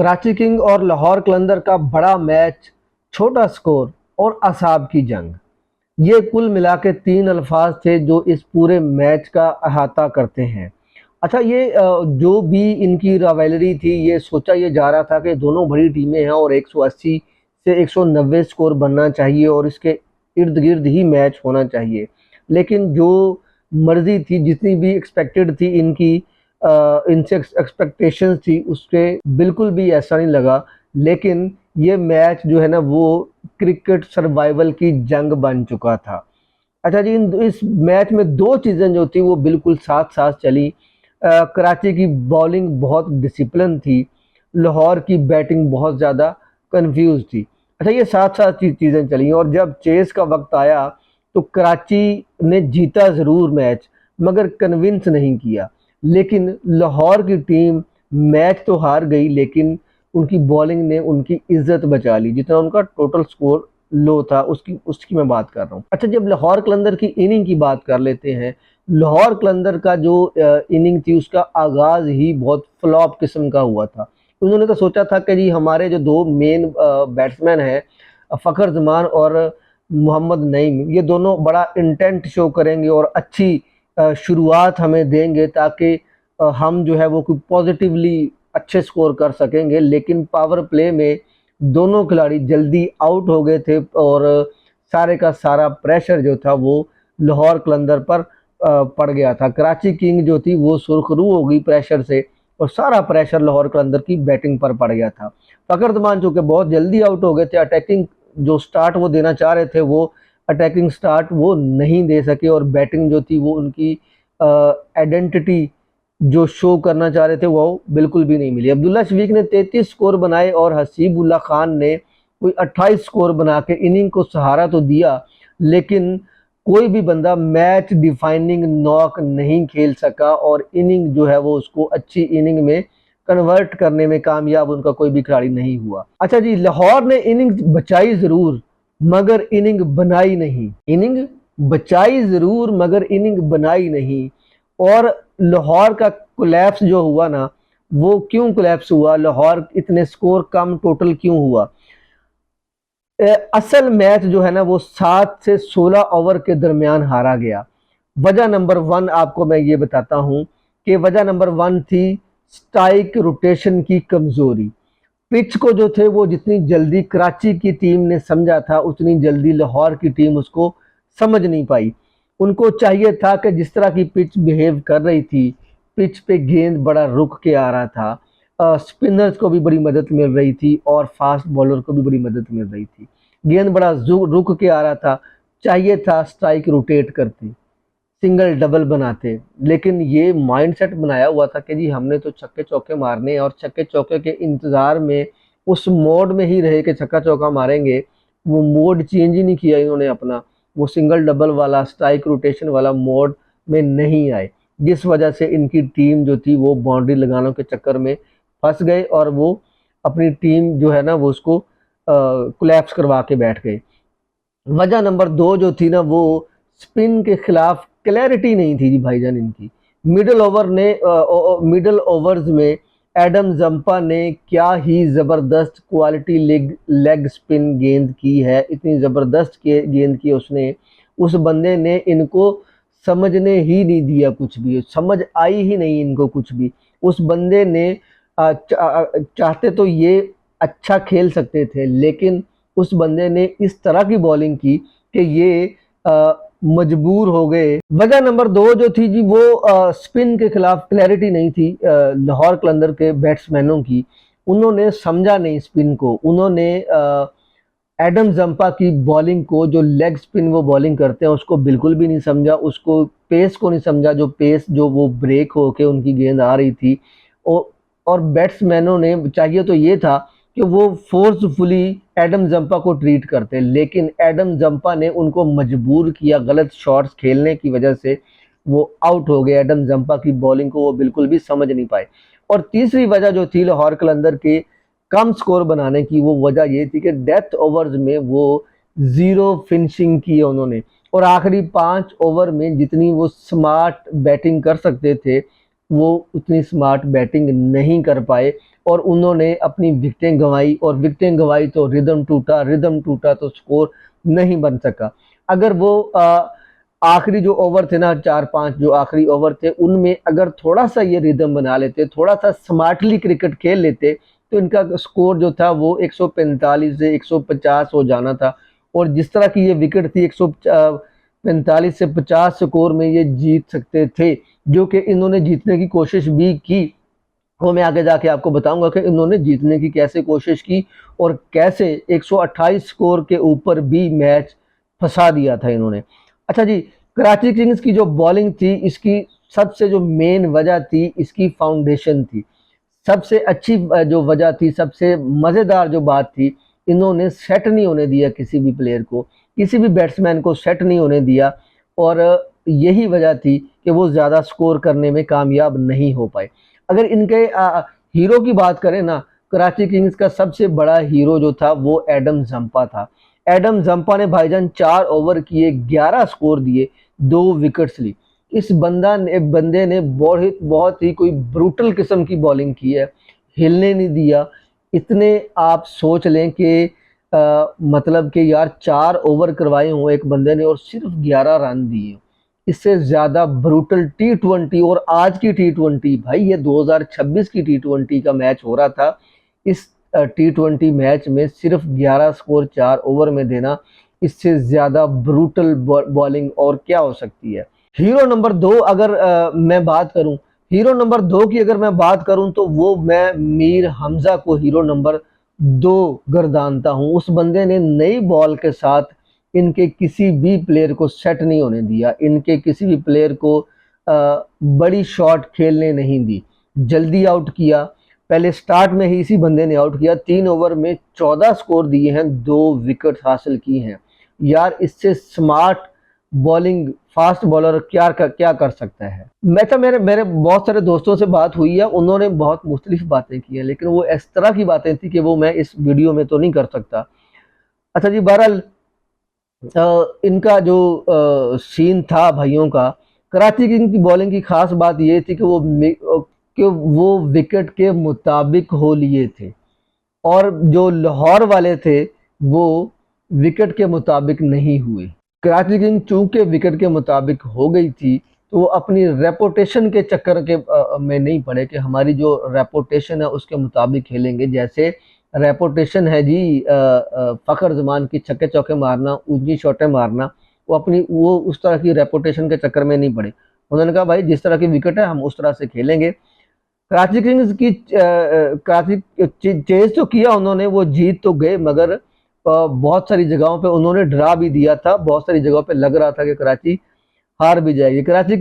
Karachi king और लाहौर कलंदर का बड़ा मैच, छोटा स्कोर और असाब की जंग, ये कुल मिला के 3 अल्फाज थे जो इस पूरे मैच का अहाता करते हैं। अच्छा, ये जो भी इनकी राइवलरी थी, ये सोचा ये जा रहा था कि दोनों बड़ी टीमें हैं और 180 से 190 स्कोर बनना चाहिए और इसके इर्द-गिर्द ही मैच होना चाहिए। लेकिन जो मर्ज़ी थी, जितनी भी एक्सपेक्टेड थी इनकी इनसे एक्सपेक्टेशंस थी, उसके बिल्कुल भी ऐसा नहीं लगा। लेकिन ये मैच जो है ना, वो क्रिकेट सर्वाइवल की जंग बन चुका था। अच्छा जी, इस मैच में 2 चीज़ें जो थी वो बिल्कुल साथ-साथ चली। कराची की बॉलिंग बहुत डिसिप्लिन थी, लाहौर की बैटिंग बहुत ज़्यादा कन्फ्यूज़ थी। अच्छा, ये साथ-साथ चीज़ें चली और जब चेस का वक़्त आया तो कराची ने जीता ज़रूर मैच, मगर कन्विंस नहीं किया। लेकिन लाहौर की टीम मैच तो हार गई, लेकिन उनकी बॉलिंग ने उनकी इज़्ज़त बचा ली। जितना उनका टोटल स्कोर लो था, उसकी उसकी मैं बात कर रहा हूँ। अच्छा, जब लाहौर कलंदर की इनिंग की बात कर लेते हैं, लाहौर कलंदर का जो इनिंग थी उसका आगाज़ ही बहुत फ्लॉप किस्म का हुआ था। उन्होंने तो सोचा था कि जी हमारे जो 2 मेन बैट्समैन हैं, फ़खर जमान और मोहम्मद नईम, ये दोनों बड़ा इंटेंट शो करेंगे और अच्छी शुरुआत हमें देंगे ताकि हम जो है वो कोई पॉजिटिवली अच्छे स्कोर कर सकेंगे। लेकिन पावर प्ले में दोनों खिलाड़ी जल्दी आउट हो गए थे और सारे का सारा प्रेशर जो था वो लाहौर कलंदर पर पड़ गया था। कराची किंग जो थी वो सुरखरू हो गई प्रेशर से और सारा प्रेशर लाहौर कलंदर की बैटिंग पर पड़ गया था। फ़खर जमान चूँकि बहुत जल्दी आउट हो गए थे, अटैकिंग जो स्टार्ट वो देना चाह रहे थे वो अटैकिंग स्टार्ट वो नहीं दे सके और बैटिंग जो थी वो उनकी आइडेंटिटी जो शो करना चाह रहे थे वो बिल्कुल भी नहीं मिली। अब्दुल्ला शफीक ने 33 स्कोर बनाए और हसीबुल्ला खान ने कोई 28 स्कोर बना के इनिंग को सहारा तो दिया, लेकिन कोई भी बंदा मैच डिफाइनिंग नॉक नहीं खेल सका और इनिंग जो है वो उसको अच्छी इनिंग में कन्वर्ट करने में कामयाब उनका कोई भी खिलाड़ी नहीं हुआ। अच्छा जी, लाहौर ने इनिंग बचाई ज़रूर मगर इनिंग बनाई नहीं। इनिंग बचाई ज़रूर मगर इनिंग बनाई नहीं। और लाहौर का कोलैप्स जो हुआ ना, वो क्यों कोलैप्स हुआ, लाहौर इतने स्कोर कम टोटल क्यों हुआ? असल मैच जो है ना वो 7 से 16 ओवर के दरमियान हारा गया। वजह नंबर 1 आपको मैं ये बताता हूँ कि वजह नंबर 1 थी स्ट्राइक रोटेशन की कमज़ोरी। पिच को जो थे वो जितनी जल्दी कराची की टीम ने समझा था, उतनी जल्दी लाहौर की टीम उसको समझ नहीं पाई। उनको चाहिए था कि जिस तरह की पिच बिहेव कर रही थी, पिच पे गेंद बड़ा रुक के आ रहा था, स्पिनर्स को भी बड़ी मदद मिल रही थी और फास्ट बॉलर को भी बड़ी मदद मिल रही थी। गेंद बड़ा रुक के आ रहा था, चाहिए था स्ट्राइक रोटेट करते, सिंगल डबल बनाते। लेकिन ये माइंडसेट बनाया हुआ था कि जी हमने तो छक्के चौके मारने हैं और छक्के चौके के इंतज़ार में उस मोड में ही रहे कि छक्का चौका मारेंगे। वो मोड चेंज ही नहीं किया इन्होंने अपना, वो सिंगल डबल वाला स्ट्राइक रोटेशन वाला मोड में नहीं आए, जिस वजह से इनकी टीम जो थी वो बाउंड्री लगाने के चक्कर में फंस गए और वो अपनी टीम जो है ना वो उसको कोलैप्स करवा के बैठ गए। वजह नंबर 2 जो थी ना, वो स्पिन के खिलाफ क्लैरिटी नहीं थी जी भाईजान इनकी। मिडल ओवर्स में एडम जंपा ने क्या ही ज़बरदस्त क्वालिटी लेग स्पिन गेंद की है, इतनी ज़बरदस्त गेंद की उसने। उस बंदे ने इनको समझने ही नहीं दिया, कुछ भी समझ आई ही नहीं इनको कुछ भी। उस बंदे ने चाहते तो ये अच्छा खेल सकते थे, लेकिन उस बंदे ने इस तरह की बॉलिंग की कि ये मजबूर हो गए। वजह नंबर 2 जो थी जी, वो स्पिन के खिलाफ क्लैरिटी नहीं थी लाहौर कलंदर के बैट्समैनों की। उन्होंने समझा नहीं स्पिन को, उन्होंने एडम जंपा की बॉलिंग को, जो लेग स्पिन वो बॉलिंग करते हैं, उसको बिल्कुल भी नहीं समझा, उसको पेस को नहीं समझा, जो पेस जो वो ब्रेक होके उनकी गेंद आ रही थी। और और बैट्समैनों ने चाहिए तो ये था कि वो फोर्सफुली एडम जंपा को ट्रीट करते, लेकिन एडम जंपा ने उनको मजबूर किया, गलत शॉट्स खेलने की वजह से वो आउट हो गए। एडम जंपा की बॉलिंग को वो बिल्कुल भी समझ नहीं पाए। और तीसरी वजह जो थी लाहौर कलंदर के कम स्कोर बनाने की, वो वजह ये थी कि डेथ ओवर्स में वो ज़ीरो फिनिशिंग की है उन्होंने और आखिरी 5 ओवर में जितनी वो स्मार्ट बैटिंग कर सकते थे, वो उतनी स्मार्ट बैटिंग नहीं कर पाए। और उन्होंने अपनी विकेटें गंवाई, और विकेटें गंवाई तो रिदम टूटा तो स्कोर नहीं बन सका। अगर वो आखिरी जो ओवर थे ना, 4-5 जो आखिरी ओवर थे, उनमें अगर थोड़ा सा ये रिदम बना लेते, थोड़ा सा स्मार्टली क्रिकेट खेल लेते, तो इनका स्कोर जो था वो 145 से 150 हो जाना था। और जिस तरह की ये विकेट थी, 145 से 50 स्कोर में ये जीत सकते थे, जो कि इन्होंने जीतने की कोशिश भी की। वो मैं आगे जाके आपको बताऊंगा कि इन्होंने जीतने की कैसे कोशिश की और कैसे 128 स्कोर के ऊपर भी मैच फंसा दिया था इन्होंने। अच्छा जी, कराची किंग्स की जो बॉलिंग थी, इसकी सबसे जो मेन वजह थी, इसकी फाउंडेशन थी। सबसे अच्छी जो वजह थी, सबसे मज़ेदार जो बात थी, इन्होंने सेट नहीं होने दिया किसी भी प्लेयर को, किसी भी बैट्समैन को सेट नहीं होने दिया। और यही वजह थी कि वो ज़्यादा स्कोर करने में कामयाब नहीं हो पाए। अगर इनके हीरो की बात करें ना, कराची किंग्स का सबसे बड़ा हीरो जो था वो एडम जंपा था। एडम जंपा ने भाईजान 4 ओवर किए, 11 स्कोर दिए, 2 विकेट्स ली। इस बंदे ने बहुत ही कोई ब्रूटल किस्म की बॉलिंग की है, हिलने नहीं दिया। इतने आप सोच लें कि मतलब कि यार 4 ओवर करवाए हों एक बंदे ने और सिर्फ 11 रन दिए। इससे ज़्यादा ब्रूटल टी20, और आज की टी20, भाई ये 2026 की टी20 का मैच हो रहा था। इस टी20 मैच में सिर्फ 11 स्कोर 4 ओवर में देना, इससे ज़्यादा ब्रूटल बॉलिंग और क्या हो सकती है। हीरो नंबर 2 अगर मैं बात करूं, हीरो नंबर 2 की अगर मैं बात करूं, तो वो मैं मीर हमजा को हीरो नंबर 2 गर्दानता हूं। उस बंदे ने नई बॉल के साथ इनके किसी भी प्लेयर को सेट नहीं होने दिया, इनके किसी भी प्लेयर को बड़ी शॉट खेलने नहीं दी, जल्दी आउट किया। पहले स्टार्ट में ही इसी बंदे ने आउट किया, 3 ओवर में 14 स्कोर दिए हैं, 2 विकेट हासिल की हैं। यार इससे स्मार्ट बॉलिंग फास्ट बॉलर क्या कर सकता है। मैं तो मेरे मेरे बहुत सारे दोस्तों से बात हुई है, उन्होंने बहुत मुख्तलिफ बातें की हैं, लेकिन वो इस तरह की बातें थी कि वो मैं इस वीडियो में तो नहीं कर सकता। अच्छा जी, बहरहाल इनका जो सीन था भाइयों का, कराची किंग की बॉलिंग की खास बात ये थी कि वो विकेट के मुताबिक हो लिए थे, और जो लाहौर वाले थे वो विकेट के मुताबिक नहीं हुए। कराची किंग चूंकि विकेट के मुताबिक हो गई थी, तो वो अपनी रेपुटेशन के चक्कर के में नहीं पड़े कि हमारी जो रेपुटेशन है उसके मुताबिक खेलेंगे। जैसे रेपुटेशन है जी फ़खर जमान की छक्के चौके मारना, ऊंची शॉटें मारना, वो उस तरह की रेपुटेशन के चक्कर में नहीं पड़े। उन्होंने कहा भाई जिस तरह की विकेट है हम उस तरह से खेलेंगे। कराची किंग्स की कराची चेज तो किया उन्होंने, वो जीत तो गए, मगर बहुत सारी जगहों पे उन्होंने ड्रा भी दिया था, बहुत सारी जगहों पे लग रहा था कि कराची हार भी जाएगी। कराची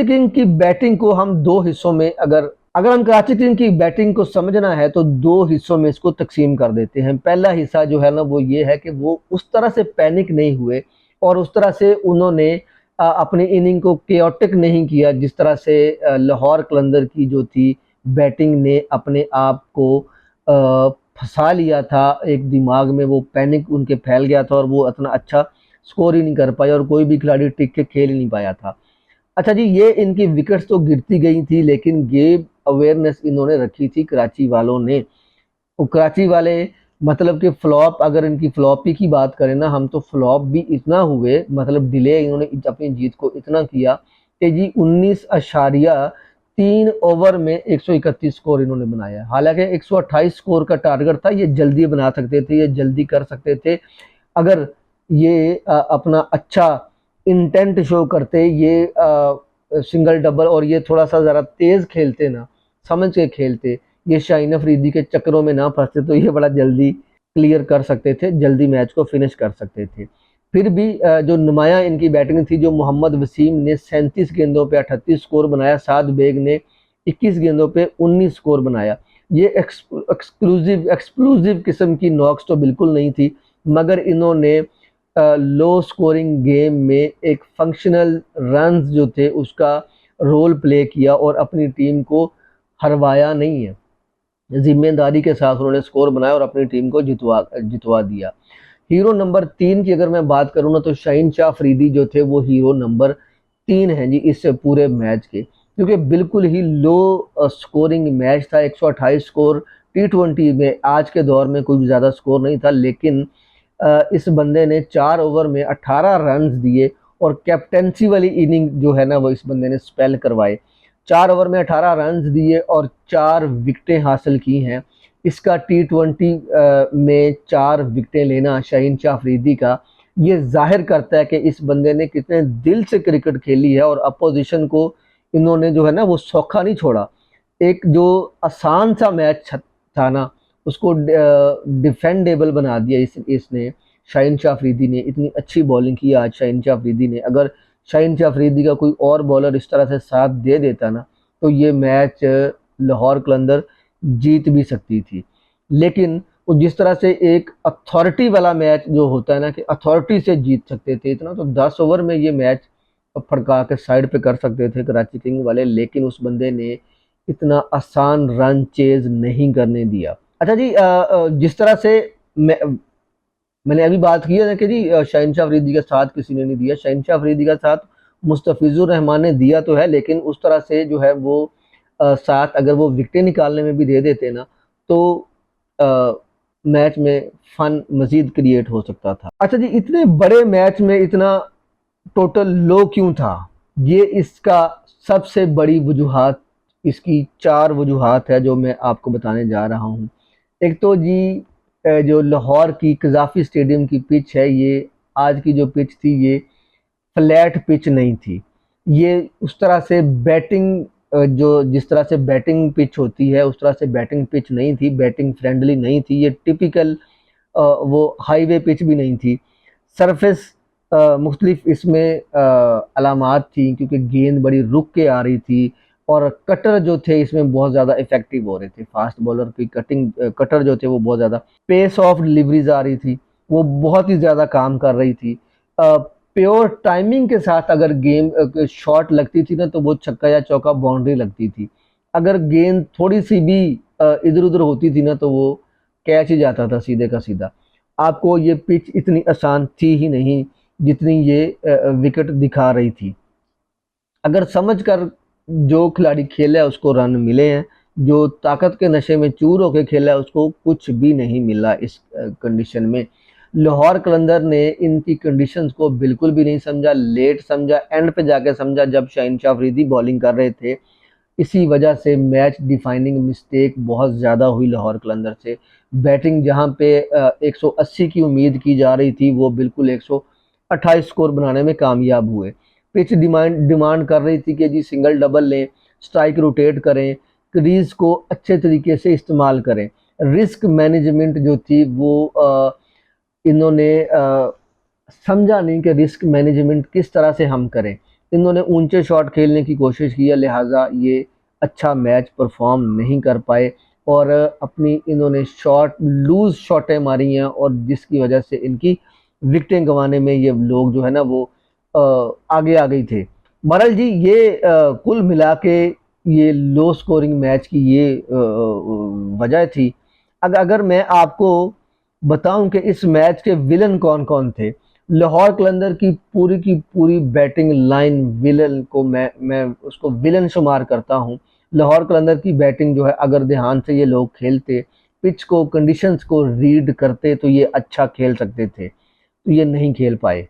किंग की बैटिंग को हम 2 हिस्सों में अगर अगर हम कराची किंग की बैटिंग को समझना है तो 2 हिस्सों में इसको तकसीम कर देते हैं। पहला हिस्सा जो है ना वो ये है कि वो उस तरह से पैनिक नहीं हुए और उस तरह से उन्होंने अपनी इनिंग को केओटिक नहीं किया, जिस तरह से लाहौर कलंदर की जो थी बैटिंग ने अपने आप को फंसा लिया था एक दिमाग में, वो पैनिक उनके फैल गया था और वो इतना अच्छा स्कोर ही नहीं कर पाया और कोई भी खिलाड़ी टिक के खेल ही नहीं पाया था। अच्छा जी, ये इनकी विकेट्स तो गिरती गई थी, लेकिन गेम अवेयरनेस इन्होंने रखी थी कराची वालों ने। वो कराची वाले मतलब कि फ्लॉप, अगर इनकी फ्लॉपी की बात करें ना हम, तो फ्लॉप भी इतना हुए, मतलब डिले इन्होंने अपनी जीत को इतना किया कि जी 19.3 ओवर में 131 स्कोर इन्होंने बनाया। हालांकि 128 स्कोर का टारगेट था, ये जल्दी बना सकते थे, ये जल्दी कर सकते थे अगर ये अपना अच्छा इंटेंट शो करते, ये सिंगल डबल और ये थोड़ा सा ज़रा तेज़ खेलते ना, समझ के खेलते, ये शाहीन अफरीदी के चक्करों में ना फंसते, तो ये बड़ा जल्दी क्लियर कर सकते थे, जल्दी मैच को फिनिश कर सकते थे। फिर भी जो नुमाया इनकी बैटिंग थी, जो मोहम्मद वसीम ने 37 गेंदों पे 38 स्कोर बनाया, साद बेग ने 21 गेंदों पे 19 स्कोर बनाया। ये एक्सक्लूसिव किस्म की नॉक्स तो बिल्कुल नहीं थी, मगर इन्होंने लो स्कोरिंग गेम में एक फंक्शनल रन्स जो थे उसका रोल प्ले किया और अपनी टीम को हरवाया नहीं है, जिम्मेदारी के साथ उन्होंने स्कोर बनाया और अपनी टीम को जितवा दिया। हीरो नंबर 3 की अगर मैं बात करूँ ना, तो शाहीन शाह अफरीदी जो थे वो हीरो नंबर 3 हैं जी इस पूरे मैच के। क्योंकि बिल्कुल ही लो स्कोरिंग मैच था। 128 स्कोर T20 में आज के दौर में कोई भी ज़्यादा स्कोर नहीं था, लेकिन इस बंदे ने 4 ओवर में 18 रन्स दिए और कैप्टेंसी वाली इनिंग जो है ना वो इस बंदे ने स्पेल करवाए। 4 ओवर में 18 रन्स दिए और 4 विकेटें हासिल की हैं। इसका T20 में 4 विकेटें लेना शाहीन शाह अफरीदी का, ये जाहिर करता है कि इस बंदे ने कितने दिल से क्रिकेट खेली है और अपोजिशन को इन्होंने जो है ना वो सौखा नहीं छोड़ा। एक जो आसान सा मैच था ना उसको डिफेंडेबल बना दिया इसने। शाहीन शाह अफरीदी ने इतनी अच्छी बॉलिंग की आज शाहीन शाह अफरीदी ने। अगर शाहीन शाह अफरीदी का कोई और बॉलर इस तरह से साथ दे देता ना तो ये मैच लाहौर कलंदर जीत भी सकती थी। लेकिन वो जिस तरह से एक अथॉरिटी वाला मैच जो होता है ना कि अथॉरिटी से जीत सकते थे इतना, तो 10 ओवर में ये मैच फड़का के साइड पे कर सकते थे कराची किंग वाले, लेकिन उस बंदे ने इतना आसान रन चेज नहीं करने दिया। अच्छा जी, जिस तरह से मैंने अभी बात की है ना कि जी शाहीन शाह अफरीदी का साथ किसी ने नहीं दिया। शाहीन शाह अफरीदी का साथ मुस्तफिजुर रहमान ने दिया तो है, लेकिन उस तरह से जो है वो साथ अगर वो विकेटें निकालने में भी दे देते ना तो मैच में फन मजीद क्रिएट हो सकता था। अच्छा जी, इतने बड़े मैच में इतना टोटल लो क्यों था? ये इसका सबसे बड़ी वजूहात, इसकी 4 वजूहात है जो मैं आपको बताने जा रहा हूँ। एक तो जी जो लाहौर की कज़ाफ़ी स्टेडियम की पिच है, ये आज की जो पिच थी ये फ्लैट पिच नहीं थी। ये उस तरह से बैटिंग जो जिस तरह से बैटिंग पिच होती है उस तरह से बैटिंग पिच नहीं थी, बैटिंग फ्रेंडली नहीं थी। ये टिपिकल वो हाईवे पिच भी नहीं थी। सरफेस मुख्तलिफ इसमें अलामात थी क्योंकि गेंद बड़ी रुक के आ रही थी और कटर जो थे इसमें बहुत ज़्यादा इफेक्टिव हो रहे थे। फास्ट बॉलर की कटर जो थे वो बहुत ज़्यादा पेस ऑफ डिलीवरीज आ रही थी, वो बहुत ही ज़्यादा काम कर रही थी। प्योर टाइमिंग के साथ अगर गेम शॉट लगती थी ना तो वो छक्का या चौका बाउंड्री लगती थी। अगर गेंद थोड़ी सी भी इधर उधर होती थी ना तो वो कैच ही जाता था सीधे का सीधा। आपको ये पिच इतनी आसान थी ही नहीं जितनी ये विकेट दिखा रही थी। अगर समझ कर जो खिलाड़ी खेला है उसको रन मिले हैं, जो ताकत के नशे में चूर होकर खेला है उसको कुछ भी नहीं मिला इस कंडीशन में। लाहौर कलंदर ने इनकी कंडीशंस को बिल्कुल भी नहीं समझा, लेट समझा, एंड पे जाके समझा जब शाहीन शाह अफरीदी बॉलिंग कर रहे थे। इसी वजह से मैच डिफाइनिंग मिस्टेक बहुत ज़्यादा हुई लाहौर कलंदर से। बैटिंग जहां पे 180 की उम्मीद की जा रही थी वो बिल्कुल 128 स्कोर बनाने में कामयाब हुए। पिच डिमांड कर रही थी कि जी सिंगल डबल लें, स्ट्राइक रोटेट करें, क्रीज को अच्छे तरीके से इस्तेमाल करें। रिस्क मैनेजमेंट जो थी वो इन्होंने समझा नहीं कि रिस्क मैनेजमेंट किस तरह से हम करें। इन्होंने ऊंचे शॉट खेलने की कोशिश की है, लिहाजा ये अच्छा मैच परफॉर्म नहीं कर पाए और अपनी इन्होंने शॉट लूज शॉटें मारी हैं और जिसकी वजह से इनकी विकेटें गंवाने में ये लोग जो है ना वो आगे आ गई थे। बहरहाल जी ये कुल मिला के ये लो स्कोरिंग मैच की ये वजह थी। अगर मैं आपको बताऊं कि इस मैच के विलन कौन कौन थे, लाहौर कलंदर की पूरी बैटिंग लाइन विलन को मैं उसको विलन शुमार करता हूं। लाहौर कलंदर की बैटिंग जो है अगर ध्यान से ये लोग खेलते, पिच को कंडीशंस को रीड करते तो ये अच्छा खेल सकते थे, तो ये नहीं खेल पाए।